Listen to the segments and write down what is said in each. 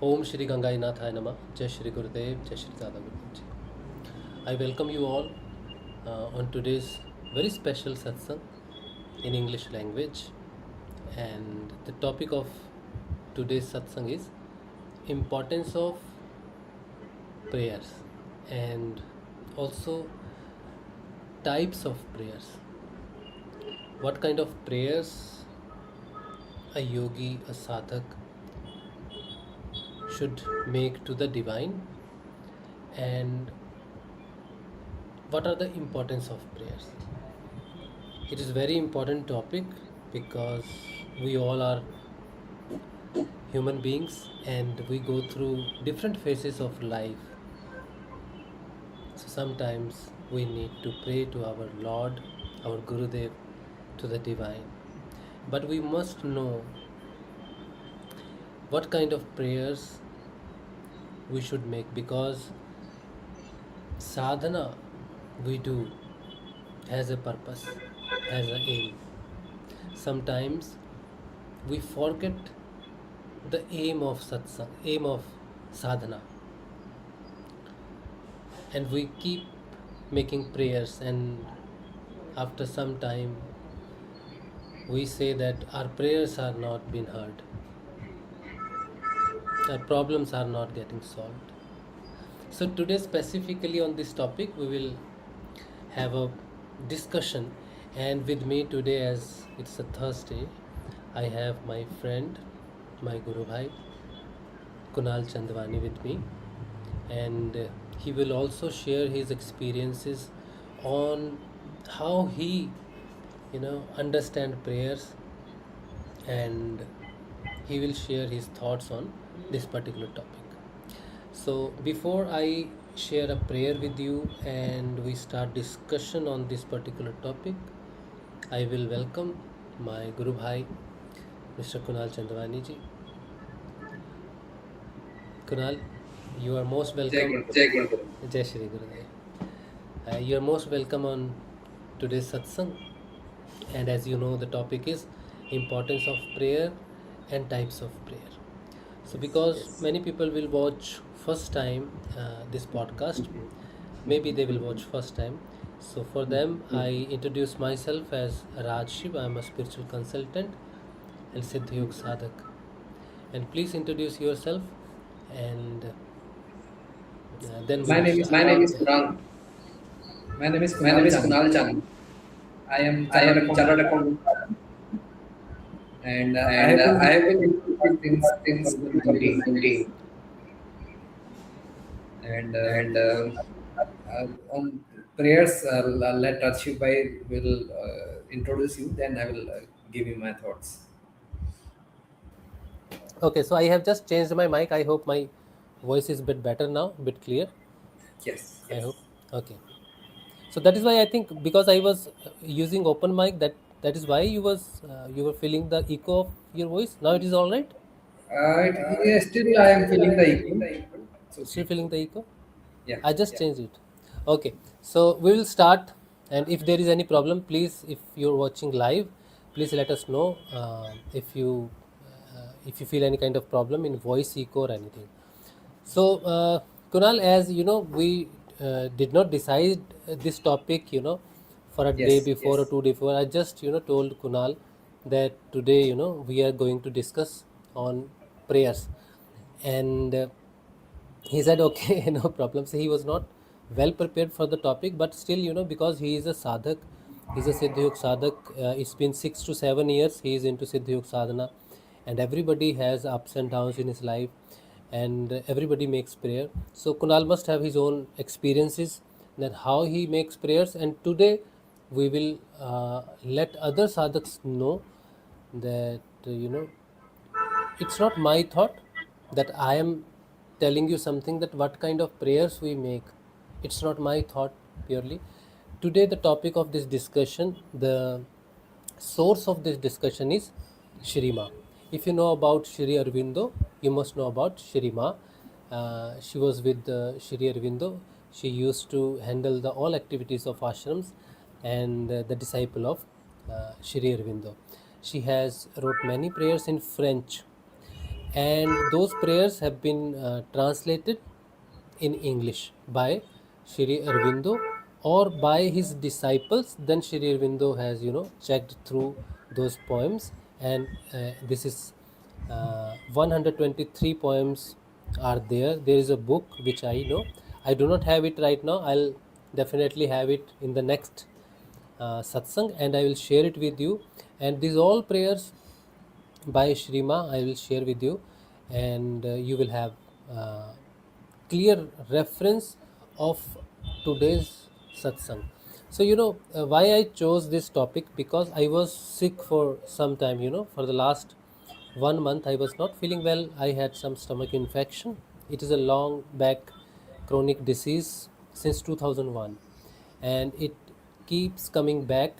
Om Shri Gangai Nathaya Nama, Jai Shri Gurudev, Jai Shri Dada Guruji. I welcome you all on today's very special satsang in English language. And the topic of today's satsang is importance of prayers and also types of prayers. What kind of prayers a yogi, a sadhak should make to the divine, and what are the importance of prayers. It is very important topic because we all are human beings and we go through different phases of life. So sometimes we need to pray to our Lord, our Gurudev, to the divine. But we must know what kind of prayers we should make, because sadhana we do has a purpose, has an aim. Sometimes we forget the aim of satsang, aim of sadhana, and we keep making prayers, and after some time we say that our prayers are not being heard, our problems are not getting solved. So today specifically on this topic we will have a discussion, and with me today, as it's a Thursday, I have my friend, my Guru Bhai Kunal Chandwani with me, and he will also share his experiences on how he understand prayers, and he will share his thoughts on this particular topic. So before I share a prayer with you and we start discussion on this particular topic, I will welcome my Guru Bhai, Mr. Kunal Chandwani ji. Kunal, you are most welcome. Jai Shri Gurudev. You are most welcome on today's satsang. And as you know, the topic is importance of prayer and types of prayer. So because many people will watch first time this podcast, maybe they will watch first time. So for them, I introduce myself as Raj Shiv. I am a spiritual consultant and Siddha Yoga Sadhak. And please introduce yourself, and then we My will name is start. Kunal. My name is Kunal Chan. I am chartered accountant, and I And have been I have into been these things in since 2019. 2019, And and on prayers, let Archie Bhai will introduce you. Then I will give you my thoughts. okay. So I have just changed my mic. I hope my voice is a bit better now, a bit clear. Yes. I hope. Okay. So that is why I think, because I was using open mic, that is why you were feeling the echo of your voice. Now it is all right. Yes, still I am feeling the echo. It's Still okay. feeling the echo. Yeah. I just changed it. Okay. So we will start, and if there is any problem, please, if you're watching live, please let us know if you feel any kind of problem in voice echo or anything. So, Kunal, as you know, we did not decide this topic, for a day Yes. before or 2 days before. I just, told Kunal that today, we are going to discuss on prayers, and he said, okay, no problem. So he was not well prepared for the topic, but still, because he is a sadhak, he's a Siddha Yoga sadhak. It's been 6 to 7 years he is into Siddha Yoga sadhana, and everybody has ups and downs in his life, and everybody makes prayer. So Kunal must have his own experiences that how he makes prayers, and today we will let other sadhaks know that it's not my thought that I am telling you something, that what kind of prayers we make. It's not my thought purely. Today, the topic of this discussion, the source of this discussion is Shri Ma. If you know about Shri Aurobindo, you must know about Shri Ma. She was with Shri Aurobindo. She used to handle the all activities of ashrams, and the disciple of Shri Aurobindo. She has wrote many prayers in French, and those prayers have been translated in English by Shri Aurobindo or by his disciples. Then Shri Aurobindo has, checked through those poems, and this is 123 poems are there. There is a book which I know. I do not have it right now. I'll definitely have it in the next satsang, and I will share it with you. And these all prayers by Shrima I will share with you, and you will have clear reference of today's satsang. So why I chose this topic, because I was sick for some time. For the last 1 month I was not feeling well. I had some stomach infection. It is a long back chronic disease since 2001, and it keeps coming back.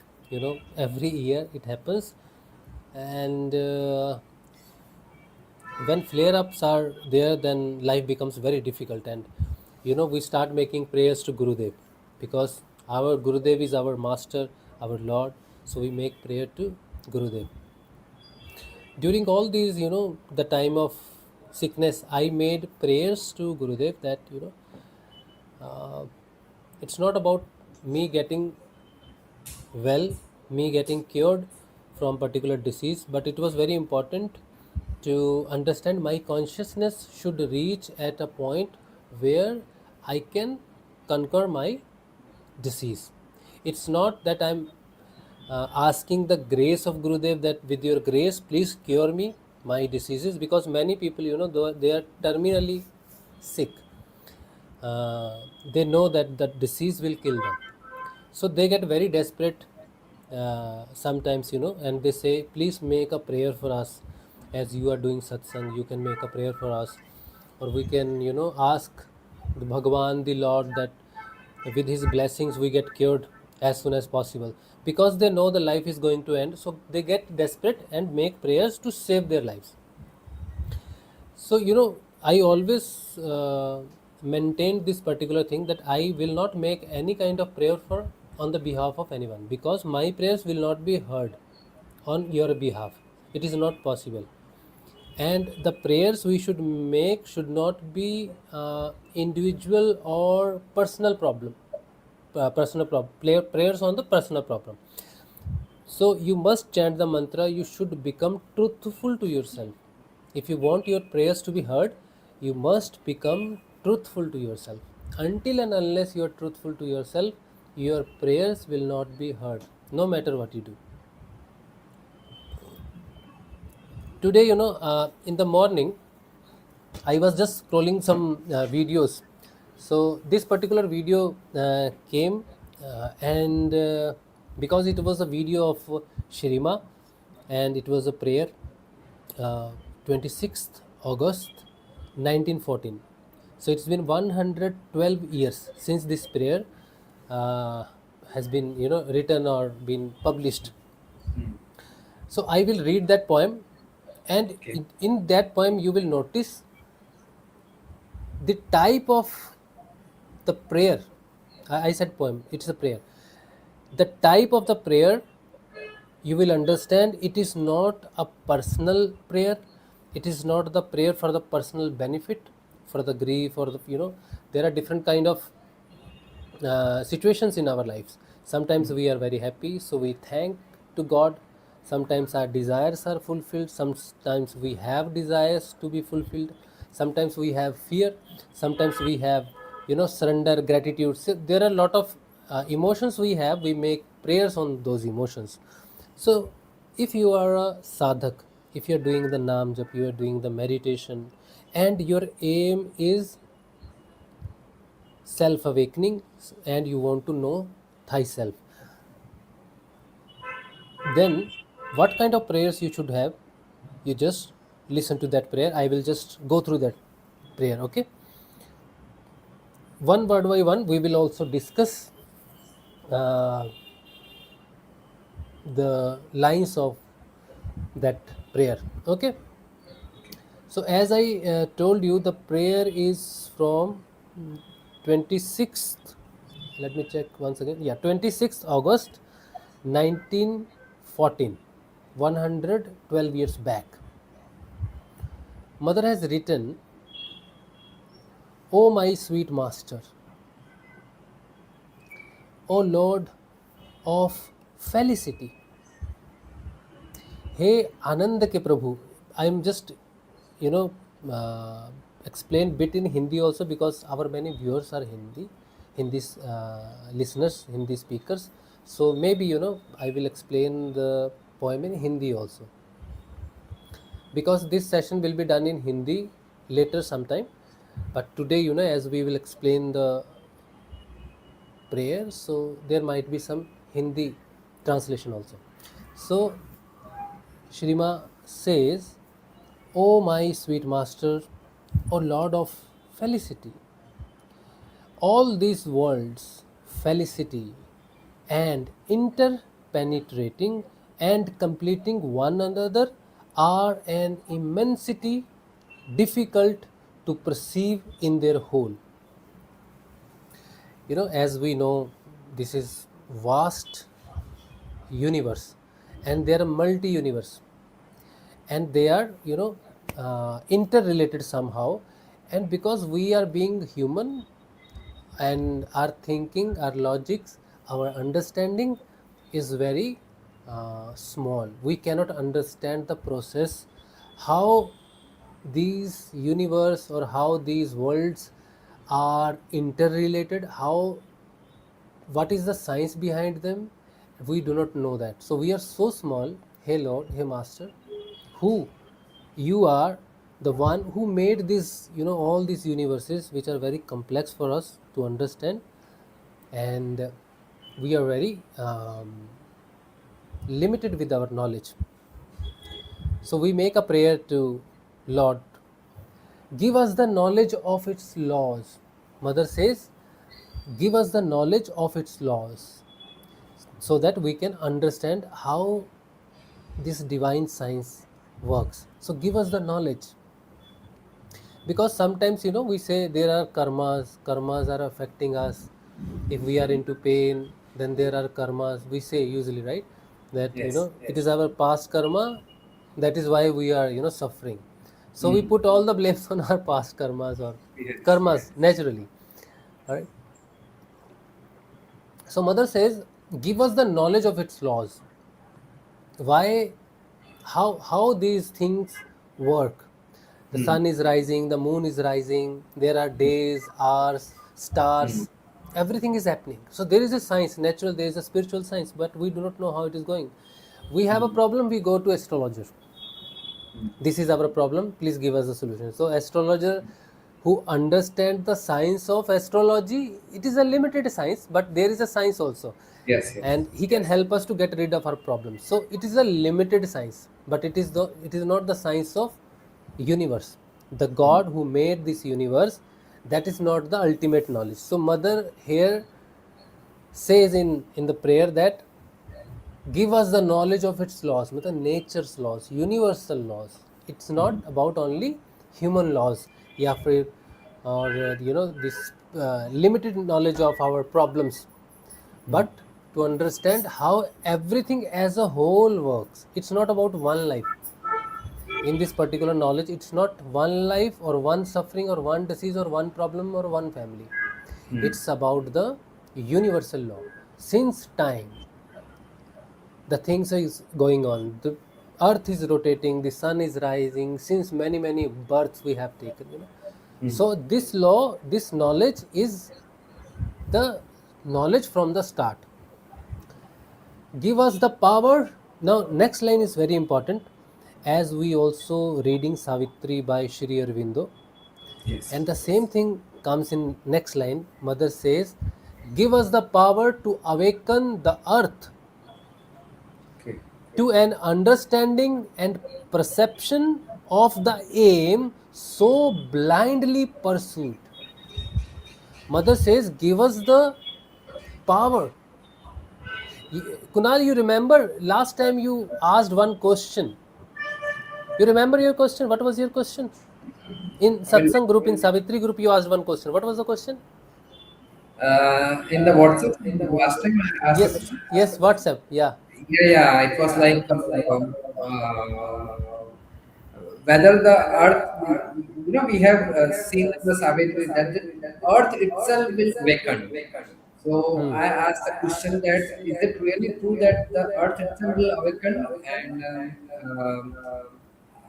Every year it happens, and when flare ups are there, then life becomes very difficult. And we start making prayers to Gurudev, because our Gurudev is our master, our Lord. So we make prayer to Gurudev. During all these, the time of sickness, I made prayers to Gurudev that it's not about me getting well, me getting cured from particular disease, but it was very important to understand my consciousness should reach at a point where I can conquer my disease. It's not that I'm asking the grace of Gurudev that with your grace please cure me my diseases, because many people, though they are terminally sick, they know that the disease will kill them, so they get very desperate sometimes, and they say, please make a prayer for us. As you are doing satsang, you can make a prayer for us, or we can, ask the Bhagavan, the Lord, that with his blessings we get cured as soon as possible, because they know the life is going to end. So they get desperate and make prayers to save their lives. So I always maintained this particular thing, that I will not make any kind of prayer for on the behalf of anyone, because my prayers will not be heard on your behalf. It is not possible. And the prayers we should make should not be individual or personal problem, prayers on the personal problem. So you must chant the mantra. You should become truthful to yourself. If you want your prayers to be heard, you must become truthful to yourself. Until and unless you are truthful to yourself, your prayers will not be heard, no matter what you do. Today, in the morning, I was just scrolling some videos. So this particular video came, and because it was a video of Shrima, and it was a prayer, 26th August 1914. So it's been 112 years since this prayer has been written or been published. So I will read that poem, and Okay. in that poem you will notice the type of the prayer. I said poem, it's a prayer. The type of the prayer, you will understand it is not a personal prayer. It is not the prayer for the personal benefit, for the grief, or there are different kind of situations in our lives. Sometimes we are very happy, so we thank to God. Sometimes our desires are fulfilled. Sometimes we have desires to be fulfilled. Sometimes we have fear. Sometimes we have surrender, gratitude. So there are a lot of emotions we have. We make prayers on those emotions. So if you are a sadhak, if you are doing the nam jap, you are doing the meditation, and your aim is self awakening, and you want to know thyself, then what kind of prayers you should have? You just listen to that prayer. I will just go through that prayer, okay? One word by one we will also discuss uh, the lines of that prayer, okay? So as I told you, the prayer is from 26th, let me check once again, yeah, 26th August 1914, 112 years back. Mother has written, O my sweet master, O Lord of felicity, हे आनंद के प्रभु. I am just, you know, uh, explain bit in Hindi also because our many viewers are Hindi listeners, Hindi speakers. So maybe, I will explain the poem in Hindi also, because this session will be done in Hindi later sometime. But today, as we will explain the prayer, so there might be some Hindi translation also. So Shrima says, O my sweet master, O Lord of felicity, all these worlds, felicity and interpenetrating and completing one another, are an immensity difficult to perceive in their whole. As we know, this is vast universe, and there are multi-universe, and they are interrelated somehow. And because we are being human, and our thinking, our logics, our understanding is very small, we cannot understand the process, how these universe or how these worlds are interrelated, how, what is the science behind them. We do not know that, so we are so small. Hey Lord, hey Master, who you are the one who made this, all these universes which are very complex for us to understand, and we are very limited with our knowledge. So we make a prayer to Lord, give us the knowledge of its laws. Mother says, give us the knowledge of its laws, so that we can understand how this divine science works. So give us the knowledge, because sometimes, we say there are karmas are affecting us. If we are into pain, then there are karmas, we say usually, right? That, Yes, it yes. is our past karma, that is why we are, suffering. So we Mm. put all the blames on our past karmas or Yes, yes. karmas naturally. All right. So Mother says, give us the knowledge of its laws. Why, how these things work. The Mm. sun is rising, the moon is rising, there are days, hours, Mm. stars, everything is happening. So there is a science, natural, there is a spiritual science, but we do not know how it is going. We have a problem, we go to astrologer. This is our problem, please give us a solution. So astrologer who understand the science of astrology, it is a limited science, but there is a science also, Yes, yes, and he can yes. help us to get rid of our problems. So it is a limited science, but it is not the science of universe. The God who made this universe, that is not the ultimate knowledge. So Mother here says in the prayer that give us the knowledge of its laws, nature's laws, universal laws. It's not about only human laws, या फिर or this limited knowledge of our problems, but to understand how everything as a whole works. It's not about one life. In this particular knowledge, it's not one life or one suffering or one disease or one problem or one family. It's about the universal law. Since time, the things is going on, the earth is rotating, the sun is rising, since many births we have taken, so this law, this knowledge is the knowledge from the start. Give us the power. Now next line is very important, as we also reading Savitri by Sri Aurobindo, Yes. and the same thing comes in next line. Mother says, give us the power to awaken the earth Okay. to an understanding and perception of the aim so blindly pursued. Mother says, give us the power. Kunal, you remember last time you asked one question. You remember your question? What was your question? In Well, Satsang group, in Savitri group, you asked one question. What was the question? in the WhatsApp, last time I asked a Yes, question. yes, WhatsApp. Yeah. Yeah, yeah, it was like, uh, whether the earth, we have seen in the Savitri that the earth itself will awaken. So Hmm. I asked the question that is it really true that the earth itself will awaken? And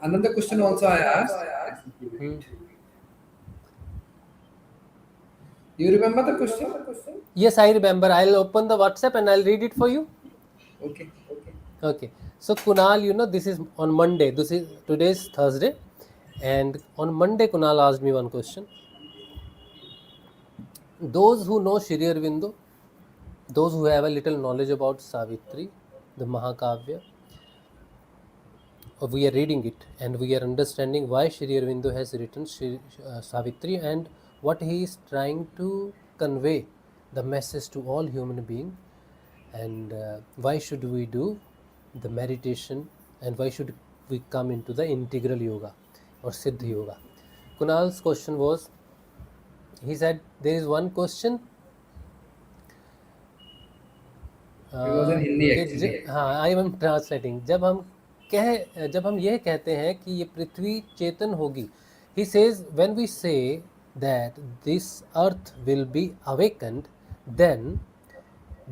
another question also I asked. Let me give Hmm. it. You remember the question? Yes, I remember. I'll open the WhatsApp and I'll read it for you. Okay. Okay. So Kunal, this is on Monday. Today's Thursday, and on Monday, Kunal asked me one question. Those who know Shri Aurobindo, those who have a little knowledge about Savitri, the Mahakavya, we are reading it and we are understanding why Shri Aurobindo has written Savitri and what he is trying to convey the message to all human beings, and why should we do the meditation, and why should we come into the integral yoga or Siddha yoga. Kunal's question was, he said there is one question It was in Hindi कि actually. हाँ, I am translating, जब हम ये कहते हैं कि ये पृथ्वी चेतन होगी, he says when we say that this earth will be awakened, then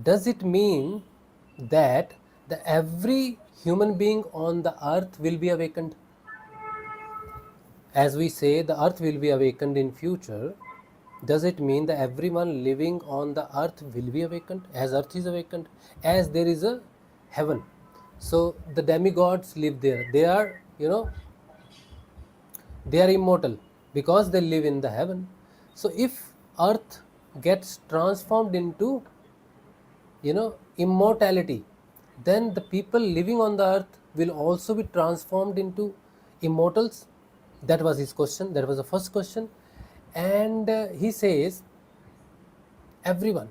does it mean that every human being on the earth will be awakened? As we say the earth will be awakened in future, does it mean that everyone living on the earth will be awakened as earth is awakened, as there is a heaven? So the demigods live there, they are, they are immortal because they live in the heaven. So if earth gets transformed into, immortality, then the people living on the earth will also be transformed into immortals. That was his question, that was the first question. And he says everyone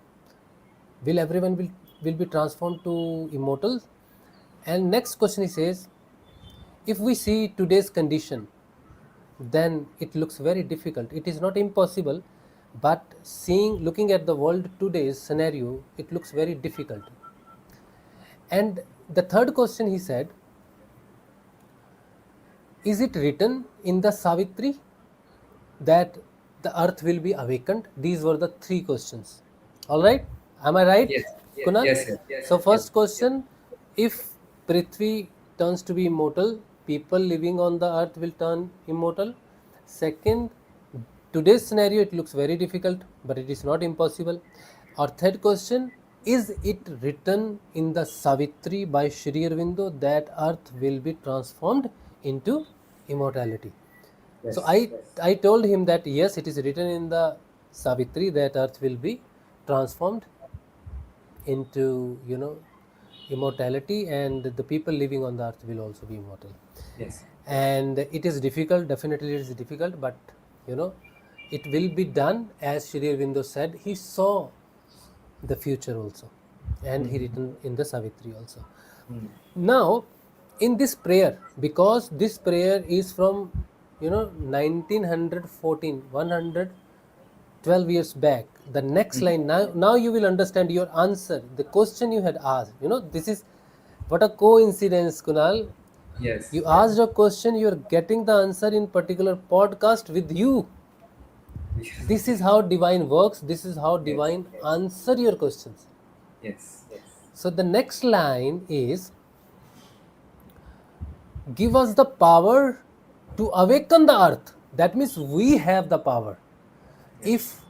will be transformed to immortals. And next question, he says, if we see today's condition, then it looks very difficult. It is not impossible, but looking at the world today's scenario, it looks very difficult. And the third question, he said, is it written in the Savitri that the earth will be awakened? These were the three questions. All right, am I right, Yes. Kunal? Yes. Yes. So Yes. first question, if Prithvi turns to be immortal, people living on the earth will turn immortal. Second, today's scenario, it looks very difficult, but it is not impossible. Our third question, is it written in the Savitri by Sri Aurobindo that earth will be transformed into immortality? So Yes. I told him that yes, it is written in the Savitri that earth will be transformed into, immortality, and the people living on the earth will also be immortal. Yes. And it is difficult, definitely it is difficult, but it will be done. As Shri Aurobindo said, he saw the future also, and he written in the Savitri also. Now in this prayer, because this prayer is from 1914, 112 years back, the next line, now you will understand your answer, the question you had asked. This is what a coincidence, Kunal. Yes. You asked a question, you are getting the answer in particular podcast with you. Yes. This is how divine works, this is how Yes. divine answer your questions. Yes. So the next line is, give us the power to awaken the earth. That means we have the power. Yes. If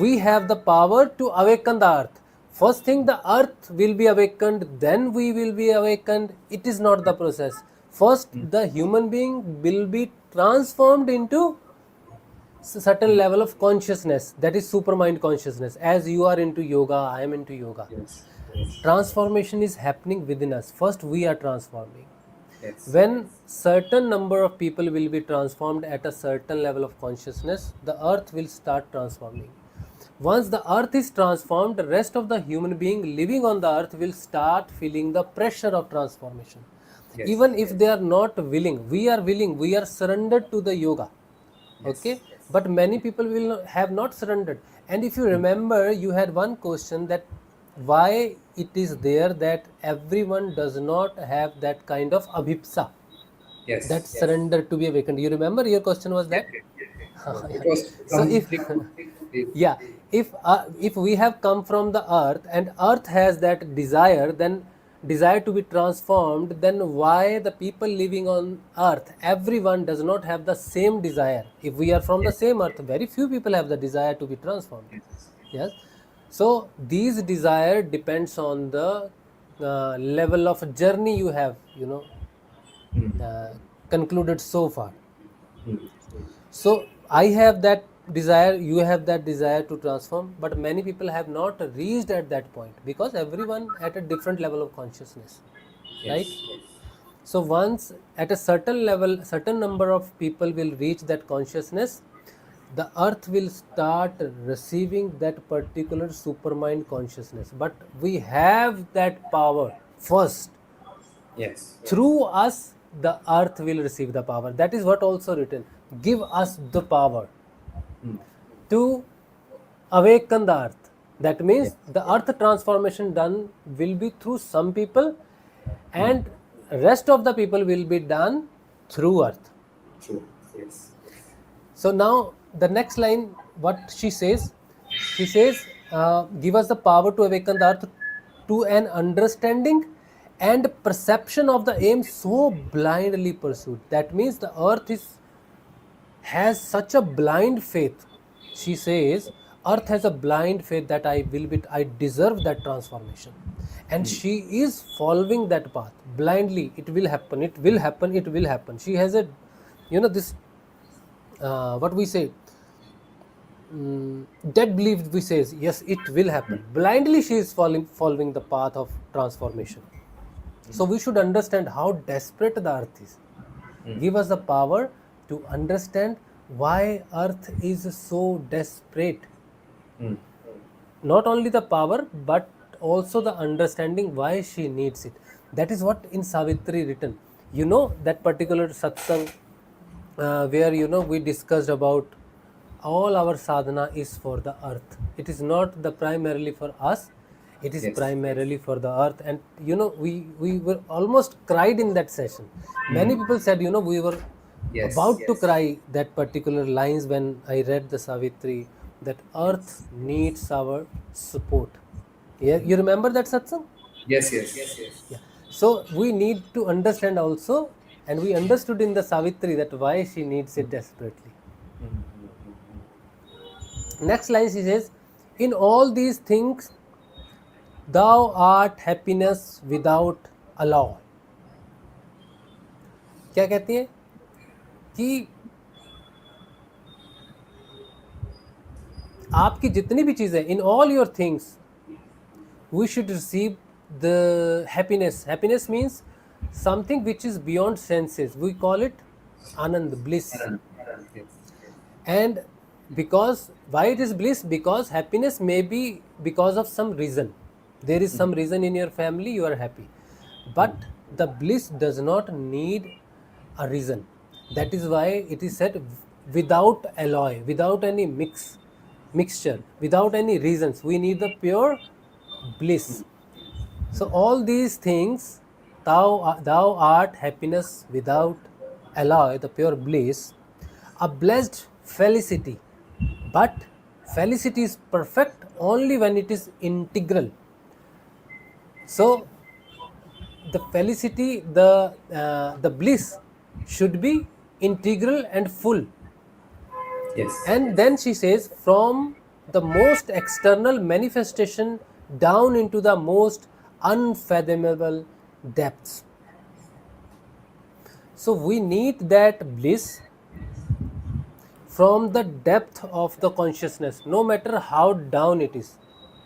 we have the power to awaken the earth, first thing, the earth will be awakened, then we will be awakened. It is not the process. First the human being will be transformed into certain level of consciousness, that is supermind consciousness. As you are into yoga, I am into yoga. Yes. Transformation is happening within us. First we are transforming. Yes. When certain number of people will be transformed at a certain level of consciousness, the earth will start transforming. Once the earth is transformed, the rest of the human being living on the earth will start feeling the pressure of transformation. Yes. Even if they are not willing, we are surrendered to the yoga. Yes. Okay, but many people will have not surrendered. And if you remember, you had one question, that why it is there that everyone does not have that kind of abhipsa. Yes, that yes, surrender to be awakened. You remember your question was yes, that? yes, yes, yes. Yeah. It was So if completely. yeah, if we have come from the earth and earth has that desire, then desire to be transformed, then why the people living on earth, everyone does not have the same desire? If we are from the Yes, same earth, very few people have the desire to be transformed. yes, Yes. So these desire depends on the level of journey you have, uh, concluded so far. So I have that desire, you have that desire to transform, but many people have not reached at that point because everyone at a different level of consciousness, right? yes, yes. So once at a certain level, certain number of people will reach that consciousness, the earth will start receiving that particular supermind consciousness. But we have that power first. Yes. Through us, the earth will receive the power. That is what also written. Give us the power Mm. to awaken the earth. That Yes. means the earth transformation done will be through some people, Mm. and rest of the people will be done through earth. True. Yes. So now the next line, what she says, give us the power to awaken the earth to an understanding and perception of the aim so blindly pursued. That means the earth has such a blind faith. She says, earth has a blind faith that I deserve that transformation. And she is following that path blindly. It will happen, it will happen, it will happen. She has a, this, what we say, that belief we says, yes, it will happen. Blindly she is following the path of transformation. So we should understand how desperate the earth is. Give us the power to understand why earth is so desperate. Mm. Not only the power, but also the understanding why she needs it. That is what in Savitri written. That particular satsang, where we discussed about all our sadhana is for the earth. It is not the primarily for us. It is Yes. primarily for the earth. And we were almost cried in that session. Many Mm. people said, we were Yes. about to cry that particular lines when I read the Savitri, that earth Yes. needs our support. Yeah, you remember that satsang? Yes. Yes. Yeah. So we need to understand also, and we understood in the Savitri that why she needs it desperately. Next line she says, in all these things, thou art happiness without alloy. क्या कहती है कि आपकी जितनी भी चीजें, in all your things, we should receive the happiness. Happiness means something which is beyond senses. We call it anand, bliss. Yes. And because why it is bliss? Because happiness may be because of some reason. There is some reason in your family you are happy, but the bliss does not need a reason. That is why it is said without alloy, without any mixture, without any reasons. We need the pure bliss. So all these things, thou art happiness without alloy, the pure bliss, a blessed felicity. But felicity is perfect only when it is integral. So the felicity, the bliss should be integral and full. Yes. And then she says, from the most external manifestation down into the most unfathomable depths. So we need that bliss from the depth of the consciousness, no matter how down it is,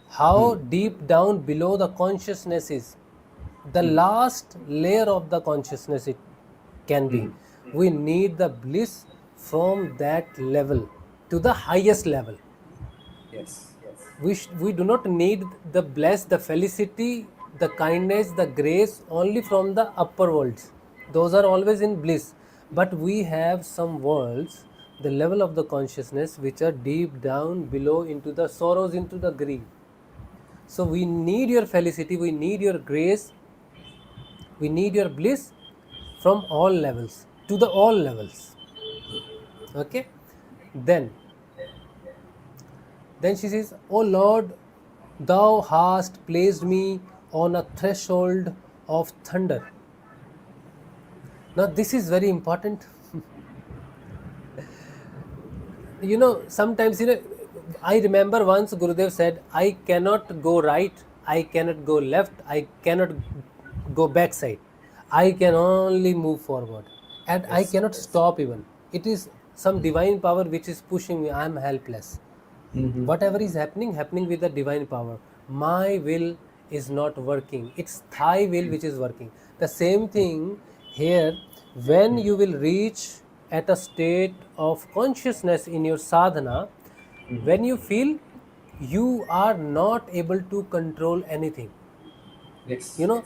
how deep down below the consciousness is, the last layer of the consciousness it can be. We need the bliss from that level to the highest level. Yes. We do not need the bless, the felicity, the kindness, the grace only from the upper worlds. Those are always in bliss. But we have some worlds, the level of the consciousness, which are deep down below into the sorrows, into the grief. So we need your felicity, we need your grace, we need your bliss from all levels. to the all levels. Okay, then she says, "O Lord, thou hast placed me on a threshold of thunder." Now this is very important. Sometimes, I remember once Gurudev said, "I cannot go right, I cannot go left, I cannot go backside, I can only move forward, and I Yes. cannot stop even. It is some divine power which is pushing me. I am helpless. Mm-hmm. Whatever is happening with the divine power. My will is not working, it's thy will which is working." The same thing here. When you will reach at a state of consciousness in your sadhana, when you feel you are not able to control anything, you Yes. know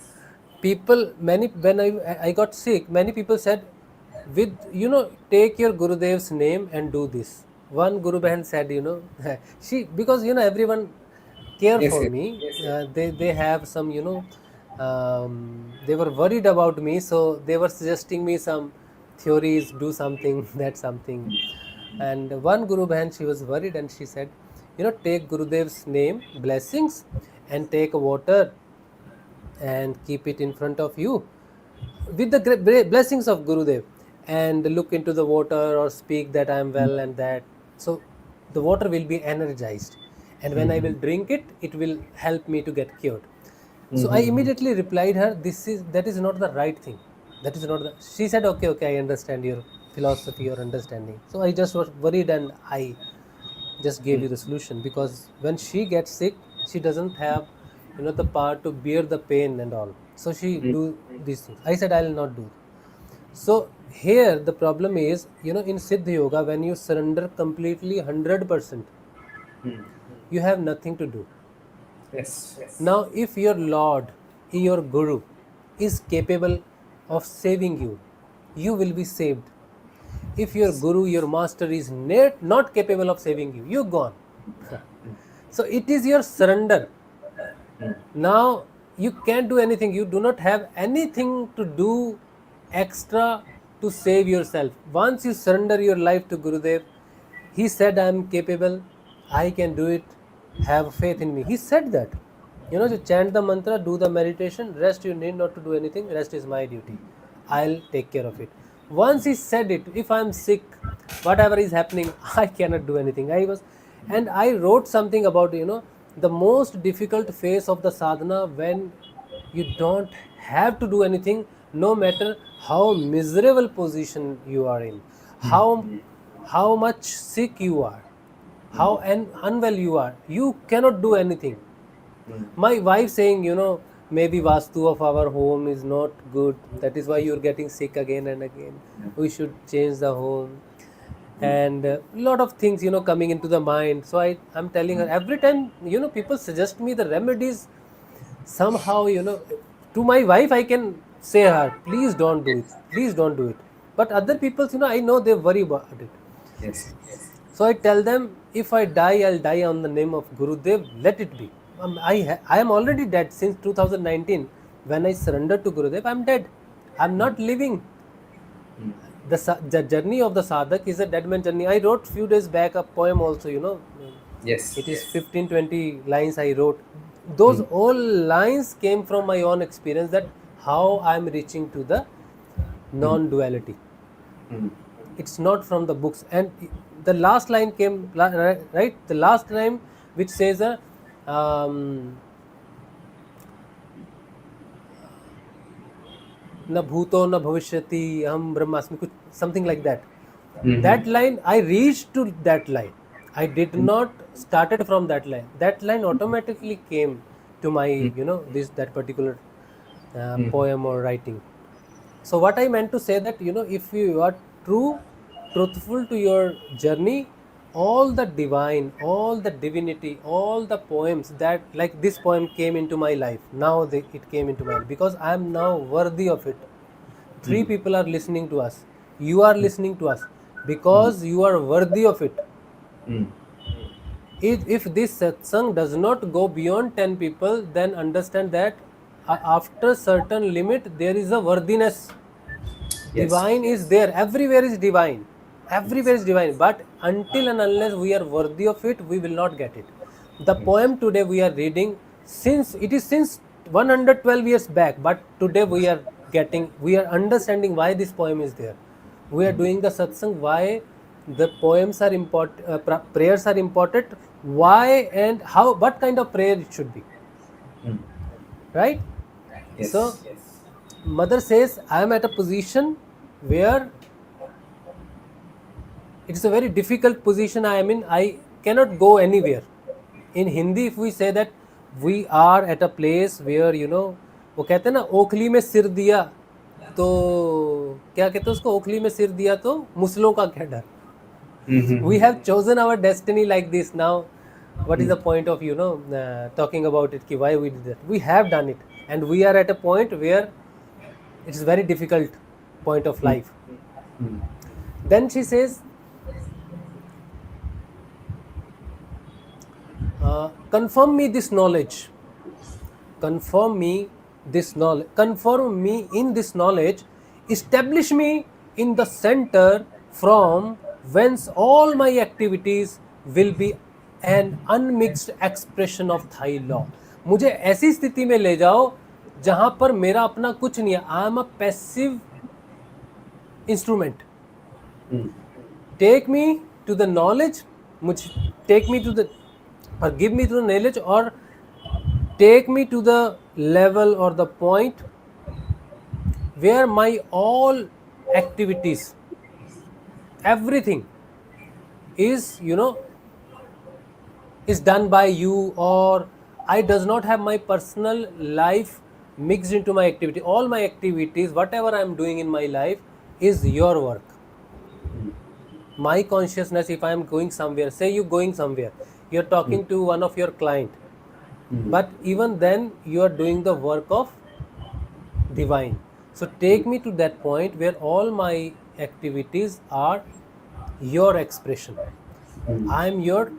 people, many, when I got sick, many people said, with, take your Gurudev's name and do this. One Guru Bahan said, she, because everyone care Yes. for Yes. me. They have some, they were worried about me, so they were suggesting me some theories, do something, that something. And one Guru Bahan, she was worried, and she said, take Gurudev's name, blessings, and take water and keep it in front of you with the blessings of Gurudev, and look into the water or speak that I am well, and that, so the water will be energized, and when I will drink it, it will help me to get cured. So I Mm-hmm. immediately replied her, that is not the right thing. That is not the. She said, okay, I understand your philosophy or understanding. So I just was worried, and I just gave you the solution, because when she gets sick, she doesn't have, the power to bear the pain and all, so she do these things. I said, I'll not do. So here the problem is, in Siddha Yoga, when you surrender completely 100%, you have nothing to do. Yes. Now if your Lord, your Guru, is capable of saving you, you will be saved. If your Guru, your master, is not capable of saving you, you're gone. So it is your surrender. Now you can't do anything. You do not have anything to do extra to save yourself. Once you surrender your life to Gurudev, he said, I am capable, I can do it, have faith in me. He said that. To chant the mantra, do the meditation, rest you need not to do anything, rest is my duty. I'll take care of it. Once he said it, if I'm sick, whatever is happening, I cannot do anything. And I wrote something about, the most difficult phase of the sadhana, when you don't have to do anything, no matter how miserable position you are in, how much sick you are, how unwell you are, you cannot do anything. My wife saying, maybe vastu of our home is not good, that is why you're getting sick again and again, we should change the home, and a lot of things, coming into the mind. So I'm telling her every time, people suggest me the remedies, somehow, to my wife I can say her, please don't do it, please don't do it. But other people, I know they worry about it. Yes. So I tell them, if I die, I'll die on the name of Gurudev, let it be. I am already dead since 2019. When I surrendered to Gurudev, I'm dead. I'm not living. The journey of the sadhak is a dead man journey. I wrote few days back a poem also, Yes. it is 15-20 lines I wrote. Those all lines came from my own experience, that how I'm reaching to the non-duality. It's not from the books. And the last line came, right? The last line which says, um, na bhuto na bhavishyati aham brahmasmi, something like that. That line, I reached to that line. I did not started from that line. That line automatically came to my, that particular poem or writing. So what I meant to say that, if you are truthful to your journey, all the divine, all the divinity, all the poems that, like this poem came into my life. Now it came into my life because I am now worthy of it. Three people are listening to us. You are listening to us because you are worthy of it. If this satsang does not go beyond 10 people, then understand that after certain limit there is a worthiness. Yes. Divine is there, everywhere is divine, everywhere is divine, but until and unless we are worthy of it, we will not get it. The poem today we are reading, since it is since 112 years back, but today we are understanding why this poem is there. We are doing the satsang, why the poems are important, prayers are important, why and how, what kind of prayer it should be, right? So Yes. mother says, I am at a position where it's a very difficult position I am in. I cannot go anywhere. In Hindi, if we say that we are at a place where, वो कहते हैं ना, ओखली में सिर दिया तो क्या कहते हैं उसको, ओखली में सिर दिया तो मुसलों का क्या डर. We have chosen our destiny like this. Now what is the point of talking about it, ki why we did that? We have done it, and we are at a point where it is very difficult point of life. Then she says, confirm me this knowledge, confirm me this knowledge, confirm me in this knowledge, establish me in the center from whence all my activities will be an unmixed expression of thy law. मुझे ऐसी स्थिति में ले जाओ जहां पर मेरा अपना कुछ नहीं है. I am a passive instrument. Take me to the knowledge, मुझे take me to the, or give me to the knowledge, or take me to the level or the point where my all activities, everything is is done by you, or I does not have my personal life mixed into my activity. All my activities, whatever I am doing in my life, is your work. My consciousness, if I am going somewhere, say you going somewhere, you are talking to one of your client, but even then you are doing the work of divine. So take me to that point where all my activities are your expression. I am your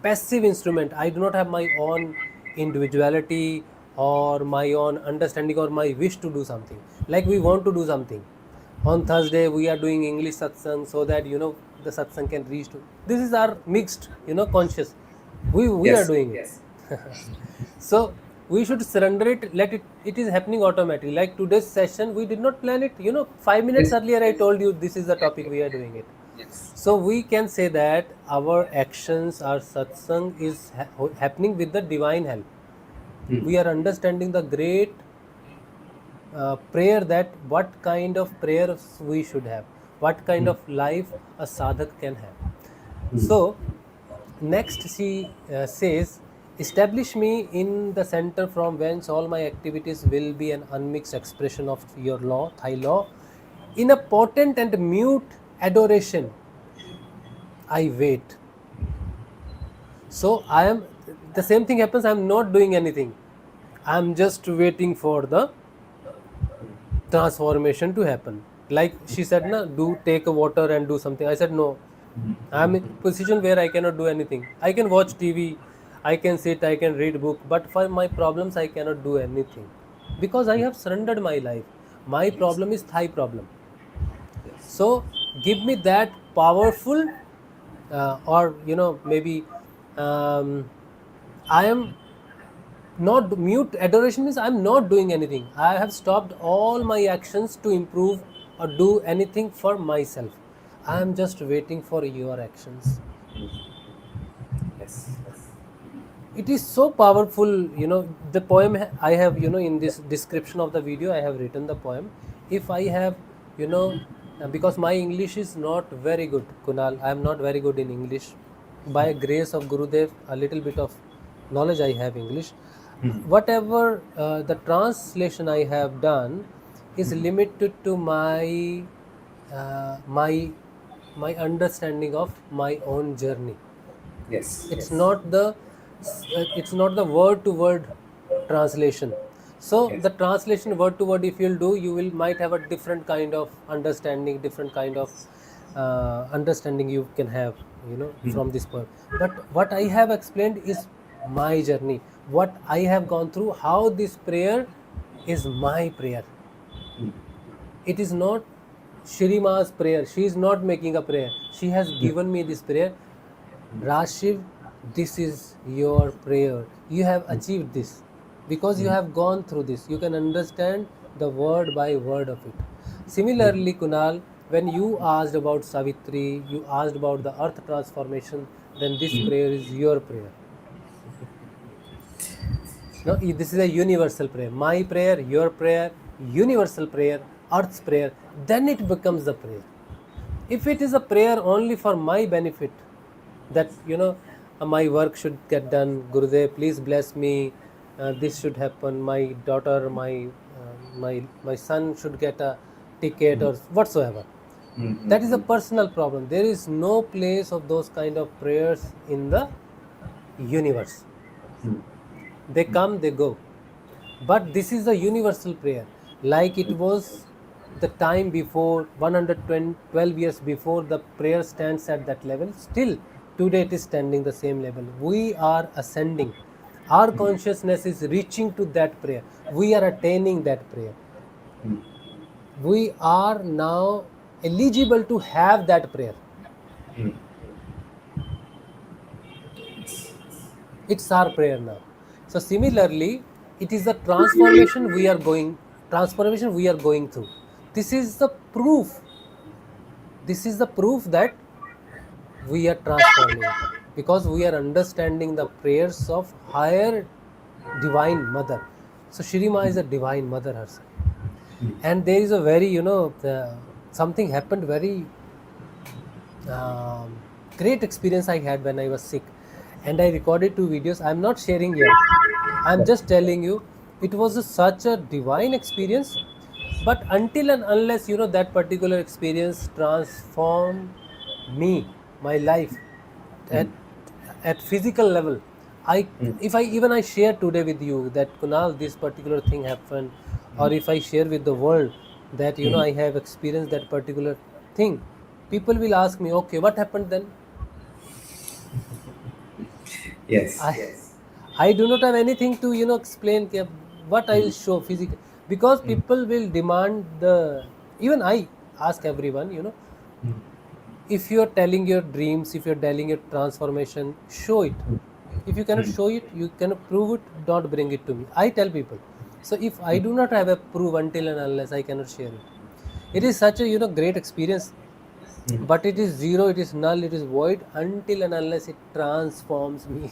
passive instrument. I do not have my own individuality or my own understanding or my wish to do something. Like we want to do something. On Thursday we are doing English satsang so that the satsang can reach to. This is our mixed conscious. We are doing it. So we should surrender it, let it is happening automatically. Like today's session, we did not plan it. 5 minutes earlier I told you this is the topic, we are doing it. So we can say that our actions, our satsang is happening with the divine help. We are understanding the great prayer, that what kind of prayers we should have, what kind of life a sadhak can have. So next she says, establish me in the center from whence all my activities will be an unmixed expression of your law, thy law. In a potent and mute adoration, I wait. So I am, the same thing happens, I am not doing anything. I am just waiting for the transformation to happen. Like she said, take a water and do something. I said, no. I am in a position where I cannot do anything. I can watch TV, I can sit, I can read book, but for my problems I cannot do anything, because I have surrendered my life. My problem is thy problem. So give me that powerful or maybe I am not, mute adoration means I am not doing anything. I have stopped all my actions to improve or do anything for myself. I am just waiting for your actions. Yes. It is so powerful. The poem I have, in this description of the video, I have written the poem. If I have, because my English is not very good, Kunal, I am not very good in English. By grace of Gurudev, a little bit of knowledge I have English. Whatever the translation I have done is limited to my my understanding of my own journey. Yes. It's not the word to word translation. So the translation word to word, if you'll do, you will might have a different kind of understanding, different kind of understanding you can have, from this poem. But what I have explained is my journey, what I have gone through, how this prayer is my prayer. It is not Shrima's prayer. She is not making a prayer. She has given me this prayer. Rashiv, this is your prayer. You have achieved this because you have gone through this. You can understand the word by word of it. Similarly, Kunal, when you asked about Savitri, you asked about the earth transformation, then this prayer is your prayer. No, this is a universal prayer. My prayer, your prayer, universal prayer, earth's prayer, then it becomes the prayer. If it is a prayer only for my benefit, that my work should get done, Gurudev, please bless me, this should happen, my daughter, my son should get a ticket or whatsoever, that is a personal problem. There is no place of those kind of prayers in the universe. They come, they go. But this is a universal prayer, like it was the time before 112 years before. The prayer stands at that level. Still today it is standing the same level. We are ascending. Our consciousness is reaching to that prayer. We are attaining that prayer. We are now eligible to have that prayer. It's our prayer now. So similarly, it is the transformation we are going through. This is the proof. This is the proof that we are transforming, because we are understanding the prayers of higher divine mother. So Shirima is a divine mother herself. And there is a very, something happened very great experience I had when I was sick, and I recorded 2 videos. I'm not sharing yet. I'm just telling you, it was such a divine experience. But until and unless that particular experience transformed me, my life at physical level, if I share today with you that Kunal, this particular thing happened, or if I share with the world that I have experienced that particular thing, people will ask me, okay, what happened then? Yes, I yes. I do not have anything to explain what I will show physically, because people will demand the. Even I ask everyone, if you are telling your dreams, if you are telling your transformation, show it. If you cannot show it, you cannot prove it, don't bring it to me. I tell people. So if I do not have a proof, until and unless I cannot share it, it is such a great experience. But it is zero, it is null, it is void until and unless it transforms me.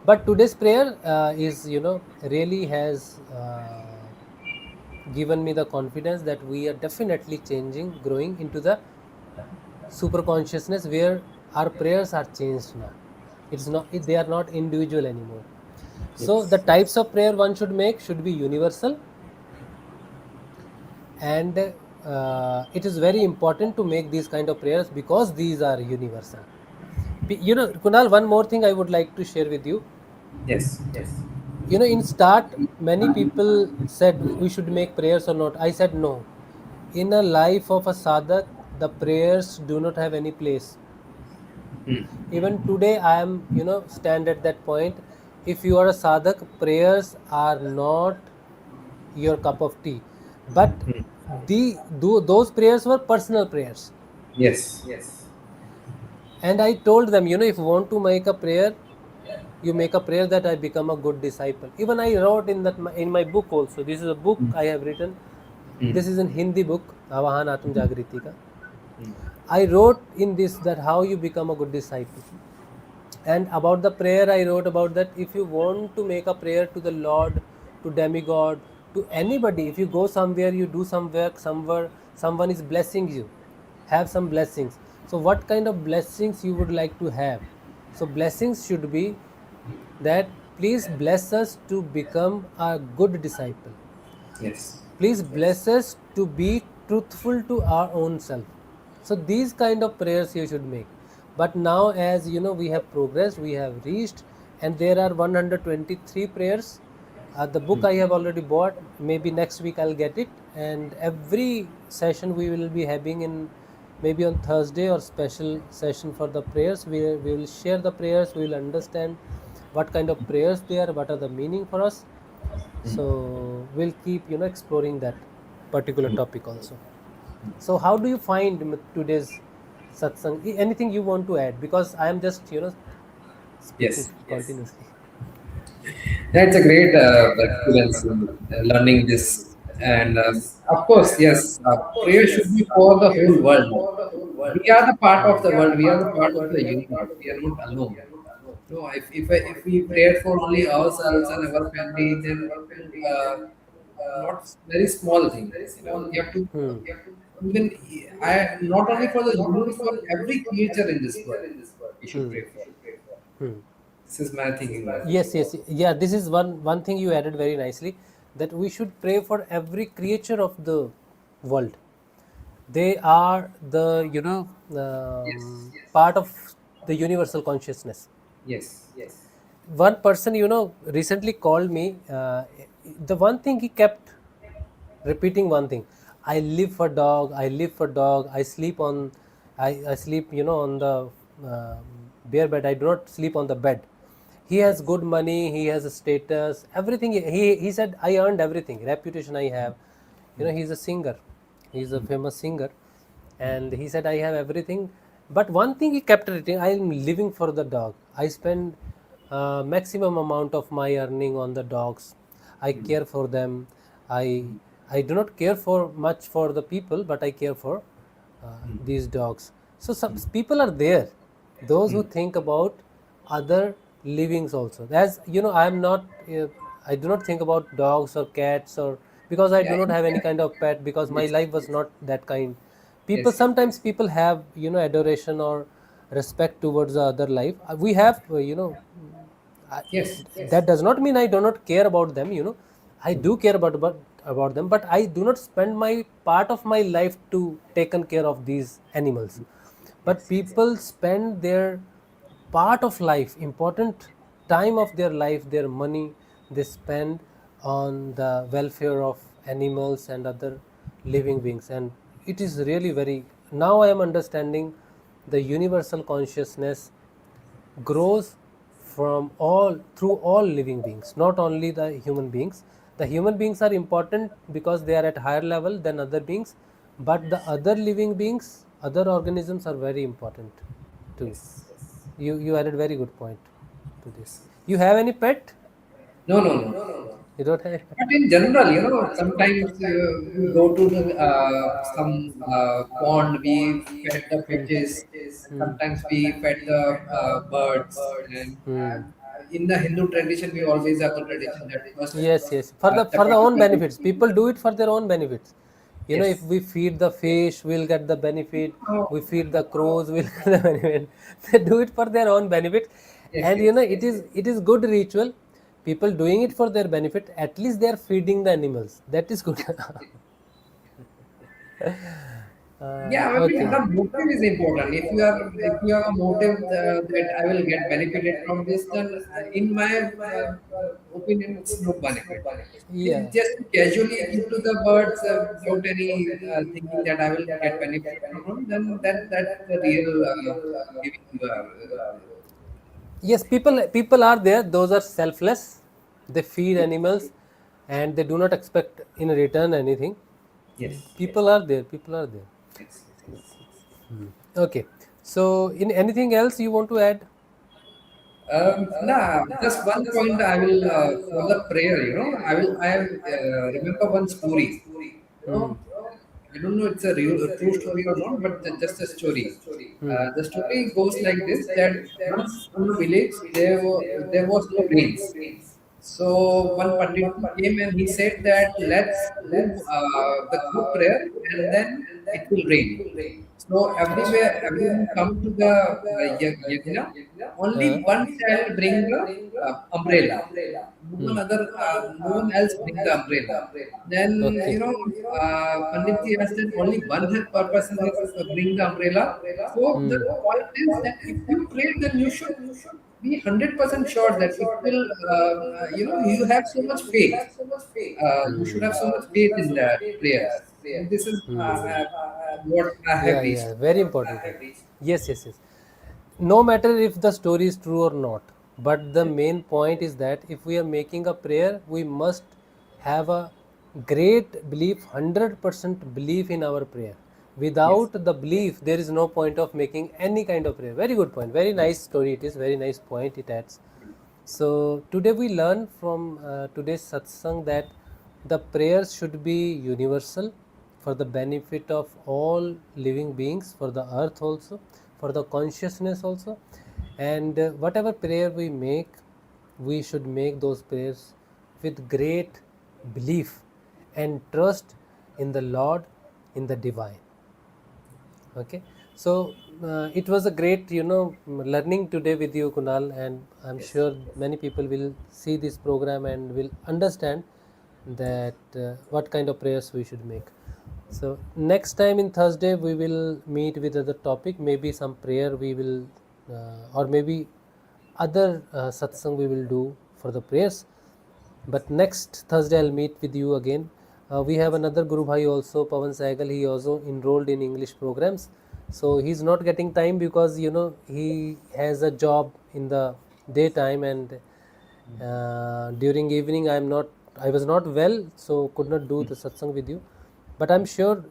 But today's prayer is really has given me the confidence that we are definitely changing, growing into the super consciousness, where our prayers are changed now. It's not, they are not individual anymore. So the Yes. types of prayer one should make should be universal, and it is very important to make these kind of prayers because these are universal. Kunal, one more thing I would like to share with you. Yes. Yes. In start, many people said we should make prayers or not. I said no. In a life of a sadhak, the prayers do not have any place. Even today, I am, stand at that point. If you are a sadhak, prayers are not your cup of tea. But those prayers were personal prayers. Yes. Yes. And I told them, if you want to make a prayer, you make a prayer that I become a good disciple. Even I wrote in my book also. This is a book I have written. This is in Hindi book, Avahan Atum Jagriti ka. I wrote in this that how you become a good disciple. And about the prayer, I wrote about that if you want to make a prayer to the Lord, to demigod, to anybody, if you go somewhere, you do some work, somewhere, someone is blessing you, have some blessings. So what kind of blessings you would like to have? So blessings should be that please bless us to become a good disciple. Yes. Please bless us to be truthful to our own self. So these kind of prayers you should make. But now, as we have progressed, we have reached, and there are 123 prayers. The book I have already bought. Maybe next week I'll get it. And every session we will be having in maybe on Thursday or special session for the prayers. We will share the prayers. We will understand what kind of prayers they are, what are the meaning for us. So we'll keep exploring that particular topic also. So how do you find today's satsang? Anything you want to add? Because I am just speaking Yes, yes. continuously. Yeah, it's a great experience in learning this. And of course, yes, prayer should be for the whole world. We are the part of the world. We are the part of the universe. We are not alone. No, if we pray for only ourselves and our family, then it will not very small thing. We have to Hmm. even I not only for the universe, for every creature in this world, we should Hmm. pray for. Hmm. This is my thinking on it. Yes, yes, yeah. This is one thing you added very nicely, that we should pray for every creature of the world. They are the Yes, part of the universal consciousness. yes, One person recently called me. The one thing he kept repeating, one thing: I live for dog, I live for dog, I sleep on, I sleep on the bare bed, I do not sleep on the bed. He has good money, he has a status, everything. He said, I earned everything, reputation I have. He's a singer, he's a famous singer, and he said, I have everything, but one thing he kept repeating: I am living for the dog, I spend maximum amount of my earning on the dogs, I care for them. I i do not care for much for the people, but I care for these dogs. So some people are there, those who think about other livings also. As I am not, I do not think about dogs or cats, or because I yeah, do not have any yeah, kind of pet, because my yes, life was not that kind. People, yes, sometimes people have adoration or respect towards the other life. We have I, yes, that does not mean I do not care about them. I do care about them, but I do not spend my part of my life to taken care of these animals. But yes, people spend their part of life, important time of their life, their money, they spend on the welfare of animals and other living beings. And it is really very, now I am understanding the universal consciousness grows from all, through all living beings, not only the human beings. The human beings are important because they are at higher level than other beings, but the other living beings, other organisms are very important too. yes, yes. You added very good point to this. You have any pet? No, no, no. You don't have? But in general, sometimes we go to the some pond, we fed the fishes, and Hmm. sometimes we fed the birds. And Hmm. in the Hindu tradition, we always have the tradition that first Yes, yes. For the chapati own will be. benefits. People do it for their own benefits. If Yes. we feed the fish, we'll get the benefit. Oh, We feed the crows, we'll get the benefit. They do it for their own benefits. yes, And yes, it is good ritual. People doing it for their benefit. At least they are feeding the animals. That is good. yeah. I mean, Okay. the motive is important. If you have a motive that I will get benefited from this, then in my opinion, it's no benefit. Yeah. It's just casually give to the birds without any thinking that I will get benefit from them. Then that's the real giving you. Yes, people are there. Those are selfless. They feed animals, and they do not expect in return anything. Yes, People are there. People are there. yes. Okay. So, in anything else you want to add? Nah, just one point I will for the prayer. I remember one story. You Hmm. know, I don't know it's a real a true story or not, but just a story. Hmm. The story goes like this: that once in a village there was no rains. So one Pandit came and he said that let's do the group prayer and then it will rain. So everywhere, everyone come to the yajna. Only one child bring the umbrella. No one else bring the umbrella. Then Panditji asked that only one person has bring the umbrella. So the point is that if you pray, then you should be 100% sure that it will. You have so much faith. You should have so much faith in the prayers. So this is what I have Yeah, reached. yeah, very important point. Yes, yes, yes. No matter if the story is true or not, but the main point is that if we are making a prayer, we must have a great belief, 100% belief in our prayer. Yes. Without the belief, there is no point of making any kind of prayer. Very good point. Very nice story it is. Very nice point it adds. So today we learn from today's satsang that the prayers should be universal for the benefit of all living beings, for the earth also, for the consciousness also. And whatever prayer we make, we should make those prayers with great belief and trust in the Lord, in the divine. Okay, so it was a great learning today with you, Kunal, and I'm Yes. sure many people will see this program and will understand that what kind of prayers we should make. So next time in Thursday we will meet with other topic, maybe some prayer we will or maybe other satsang we will do for the prayers. But next Thursday I'll meet with you again. We have another Guru Bhai also, Pawan Saigal. He also enrolled in English programs. So he's not getting time because he has a job in the daytime, and during evening I was not well, so could not do the satsang with you. But I'm sure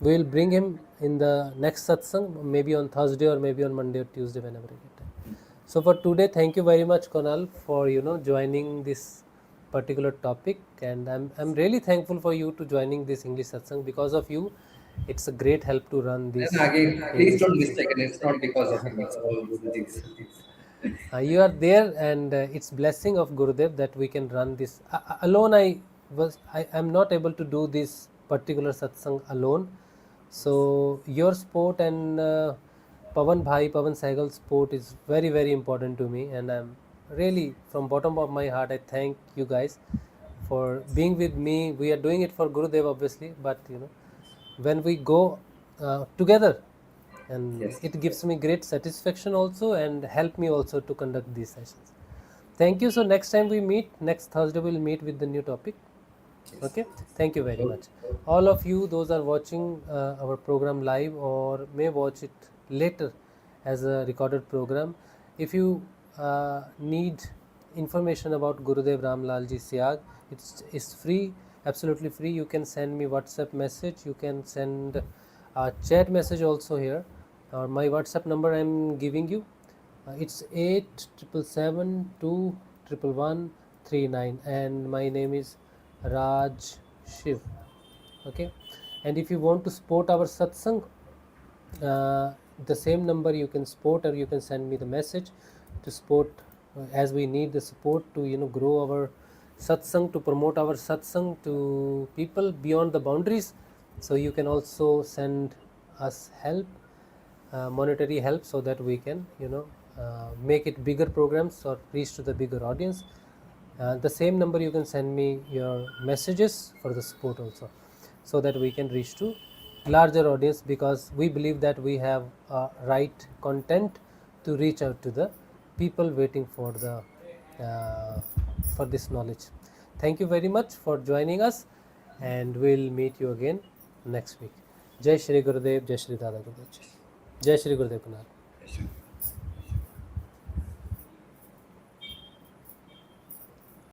we will bring him in the next satsang, maybe on Thursday or maybe on Monday or Tuesday, whenever I get time. So for today, thank you very much, Konal, for joining this particular topic, and I'm really thankful for you to joining this English satsang. Because of you, it's a great help to run And this again, please English don't satsang. mistake it. It's not because of me. It's all Guruji's. You are there, and it's blessing of Gurudev that we can run this alone. I'm not able to do this particular satsang alone. So your support and Pawan Saigal's support is very very important to me, and I'm really from bottom of my heart I thank you guys for being with me. We are doing it for Gurudev obviously, but when we go together, and Yes. it gives me great satisfaction also and help me also to conduct these sessions. Thank you. So next time we meet, next Thursday we'll meet with the new topic. Yes. Okay, thank you very Okay. much. All of you, those are watching our program live or may watch it later as a recorded program. If you need information about Gurudev Ramlalji Siag, it's free, absolutely free. You can send me WhatsApp message. You can send a chat message also here. My WhatsApp number I'm giving you. It's 87721139, and my name is Raj Shiv. Okay, and if you want to support our satsang, the same number you can support, or you can send me the message to support, as we need the support to grow our satsang, to promote our satsang to people beyond the boundaries. So you can also send us help, monetary help, so that we can make it bigger programs or reach to the bigger audience. The same number you can send me your messages for the support also, so that we can reach to larger audience, because we believe that we have right content to reach out to the people waiting uh, for this knowledge. Thank you very much for joining us, and we'll meet you again next week. Jai Shri Gurudev, Jai Shri Dada Gurudev, Jai Shri Gurudev Kunal.